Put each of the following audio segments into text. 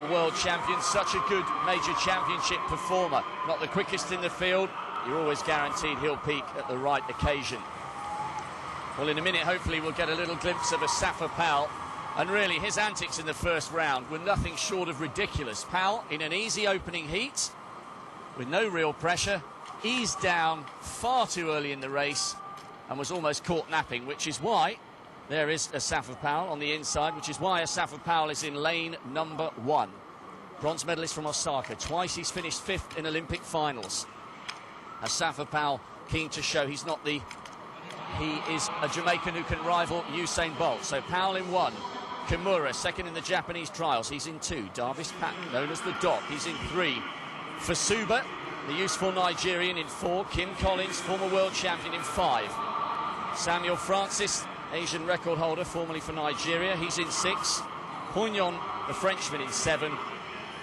World champion, such a good major championship performer. Not the quickest in the field, you're always guaranteed he'll peak at the right occasion. Well, in a minute, hopefully, we'll get a little glimpse of Asafa Powell. And really, his antics in the first round were nothing short of ridiculous. Powell, in an easy opening heat, with no real pressure, eased down far too early in the race and was almost caught napping, which is why there is Asafa Powell on the inside, which is why Asafa Powell is in lane number 1. Bronze medalist from Osaka. Twice he's finished 5th in Olympic finals. Asafa Powell keen to show he is a Jamaican who can rival Usain Bolt. So Powell in 1. Kimura, second in the Japanese trials. He's in 2. Davis Patton, known as the Doc. He's in 3. Fasuba, the useful Nigerian, in 4. Kim Collins, former world champion, in 5. Samuel Francis, Asian record holder, formerly for Nigeria. He's in 6. Pognon, the Frenchman, in 7.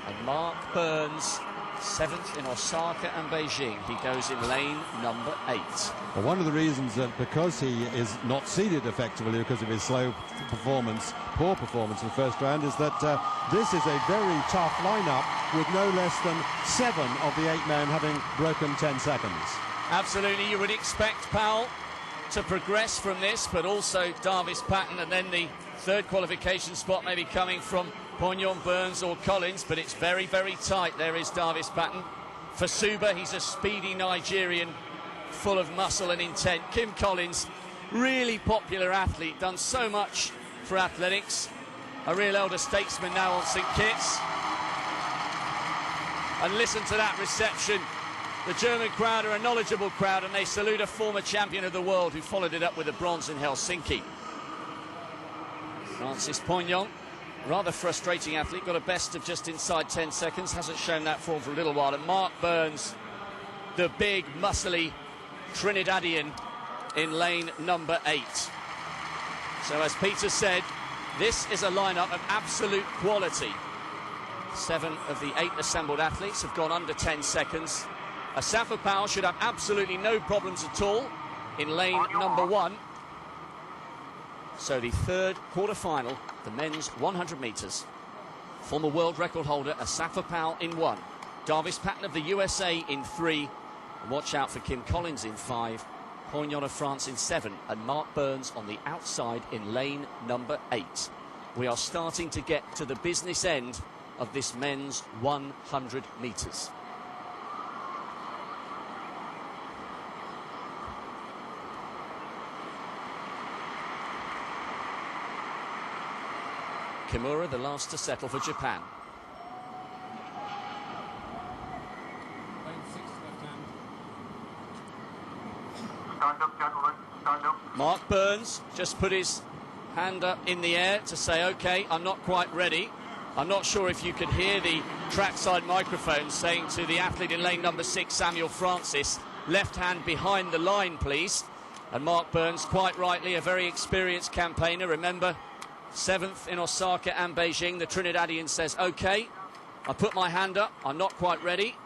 And Mark Burns, 7th in Osaka and Beijing. He goes in lane number 8. Well, one of the reasons that because he is not seeded effectively because of his slow performance, poor performance in the first round, is that this is a very tough lineup with no less than 7 of the 8 men having broken 10 seconds. Absolutely, you would expect Powell to progress from this, but also Davis Patton, and then the third qualification spot maybe coming from Pognon, Burns or Collins, but it's very, very tight. There is Davis Patton. Fasuba, he's a speedy Nigerian, full of muscle and intent. Kim Collins, really popular athlete, done so much for athletics. A real elder statesman now on St Kitts. And listen to that reception. The German crowd are a knowledgeable crowd, and they salute a former champion of the world who followed it up with a bronze in Helsinki. Francis Pognon, rather frustrating athlete, got a best of just inside 10 seconds, hasn't shown that form for a little while. And Mark Burns, the big, muscly Trinidadian, in lane number 8. So as Peter said, this is a lineup of absolute quality. 7 of the 8 assembled athletes have gone under 10 seconds. Asafa Powell should have absolutely no problems at all in lane number 1. So the third quarter-final, the men's 100 metres. Former world record holder Asafa Powell in 1. Davis Patton of the USA in 3. And watch out for Kim Collins in 5. Pognon of France in 7. And Mark Burns on the outside in lane number 8. We are starting to get to the business end of this men's 100 metres. Kimura, the last to settle for Japan. Stand up, gentlemen, stand up. Mark Burns just put his hand up in the air to say, OK, I'm not quite ready. I'm not sure if you could hear the trackside microphone saying to the athlete in lane number 6, Samuel Francis, left hand behind the line, please. And Mark Burns, quite rightly, a very experienced campaigner. Remember, 7th in Osaka and Beijing. The Trinidadian says, OK, I put my hand up. I'm not quite ready.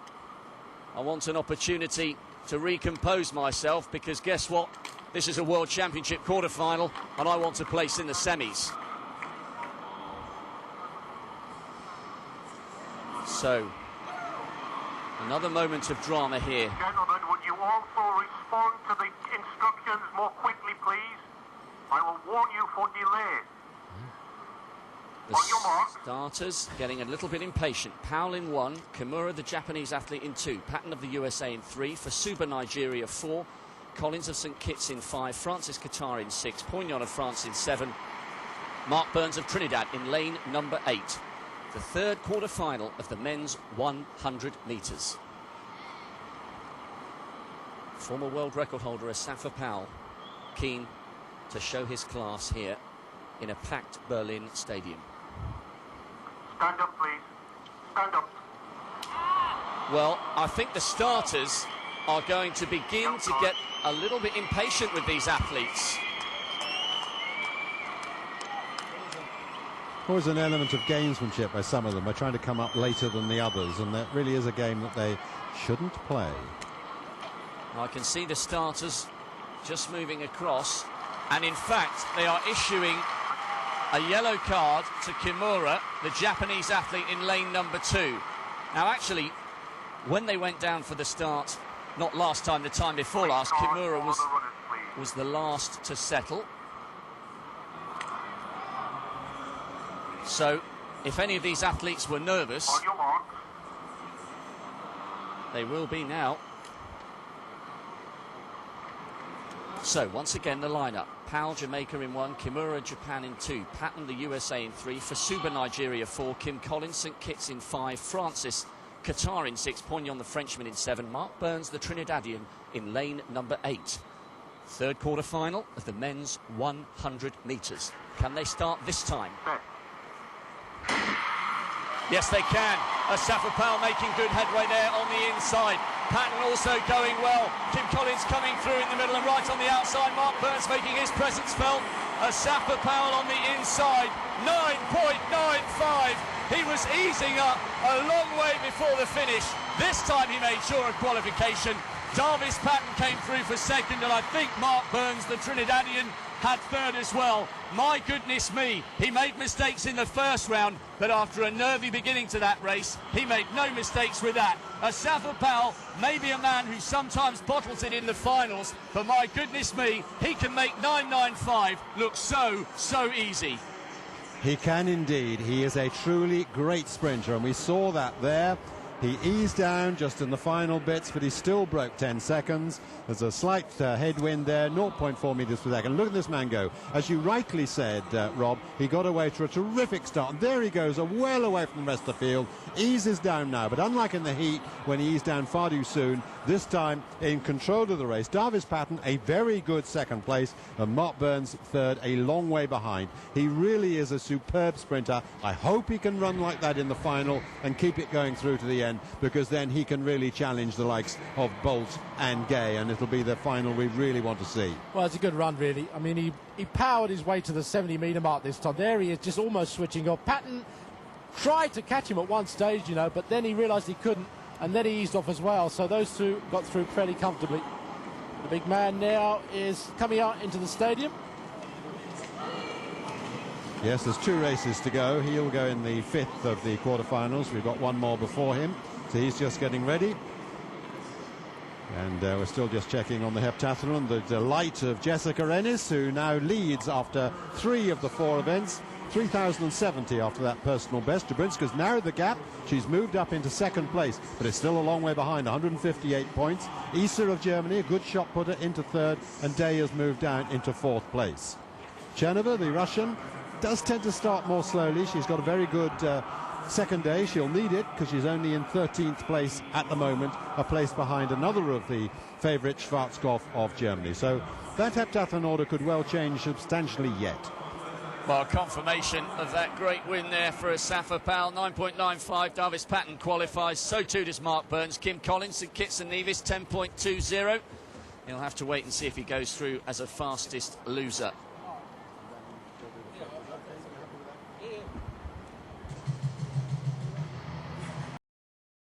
I want an opportunity to recompose myself because guess what? This is a World Championship quarter-final and I want to place in the semis. So, another moment of drama here. Gentlemen, would you also respond to the instructions more quickly, please? I will warn you for delay. The starters getting a little bit impatient. Powell in 1, Kimura, the Japanese athlete, in 2, Patton of the USA in 3, Fasuba, Nigeria, 4, Collins of St Kitts in 5, Francis Qatar in 6, Pognon of France in 7, Mark Burns of Trinidad in lane number 8. The third quarter-final of the men's 100 metres. Former world record holder Asafa Powell keen to show his class here in a packed Berlin stadium. Stand up, please. Stand up. Well, I think the starters are going to begin to get a little bit impatient with these athletes. Always an element of gamesmanship by some of them by trying to come up later than the others, and that really is a game that they shouldn't play. I can see the starters just moving across, and in fact they are issuing a yellow card to Kimura, the Japanese athlete in lane number 2. Now, actually, when they went down for the start, not last time, the time before last, Kimura was the last to settle. So, if any of these athletes were nervous, they will be now. So, once again, the lineup. Powell, Jamaica in 1, Kimura, Japan in 2, Patton, the USA in 3, Fasuba, Nigeria 4, Kim Collins, St Kitts in 5, Francis, Qatar in 6, Pognon, the Frenchman in 7, Mark Burns, the Trinidadian in lane number 8. Third quarter-final of the men's 100 metres. Can they start this time? Yes, they can. Asafa Powell making good headway there on the inside. Patton also going well. Kim Collins coming through in the middle and right on the outside. Mark Burns making his presence felt. Asafa Powell on the inside. 9.95. He was easing up a long way before the finish. This time he made sure of qualification. Davis Patton came through for second, and I think Mark Burns, the Trinidadian, had third as well. My goodness me, he made mistakes in the first round, but after a nervy beginning to that race, he made no mistakes with that. Asafa Powell may be a man who sometimes bottles it in the finals, but my goodness me, he can make 9.95 look so easy. He can indeed. He is a truly great sprinter, and we saw that there. He eased down just in the final bits, but he still broke 10 seconds. There's a slight headwind there, 0.4 metres per second. Look at this man go. As you rightly said, Rob, he got away to a terrific start. And there he goes, well away from the rest of the field. Eases down now, but unlike in the heat, when he eased down far too soon, this time in control of the race. Davis Patton, a very good second place, and Mark Burns third, a long way behind. He really is a superb sprinter. I hope he can run like that in the final and keep it going through to the end, because then he can really challenge the likes of Bolt and Gay, and it'll be the final we really want to see. Well, it's a good run, really. I mean, he powered his way to the 70-metre mark this time. There he is, just almost switching off. Patton tried to catch him at one stage, you know, but then he realised he couldn't, and then he eased off as well. So those two got through fairly comfortably. The big man now is coming out into the stadium. Yes, there's 2 races to go. He'll go in the 5th of the quarterfinals. We've got one more before him, so he's just getting ready. And we're still just checking on the heptathlon. The delight of Jessica Ennis, who now leads after 3 of the 4 events. 3,070 after that personal best. Jabrinska's narrowed the gap. She's moved up into 2nd place, but it's still a long way behind, 158 points. Isa of Germany, a good shot putter, into 3rd, and Day has moved down into 4th place. Chernova, the Russian, does tend to start more slowly. She's got a very good second day. She'll need it because she's only in 13th place at the moment, a place behind another of the favourites, Schwarzkopf of Germany. So that heptathlon order could well change substantially yet. Well, confirmation of that great win there for Asafa Powell. 9.95. Davis Patton qualifies. So too does Mark Burns. Kim Collins, St Kitts and Nevis, 10.20. He'll have to wait and see if he goes through as a fastest loser.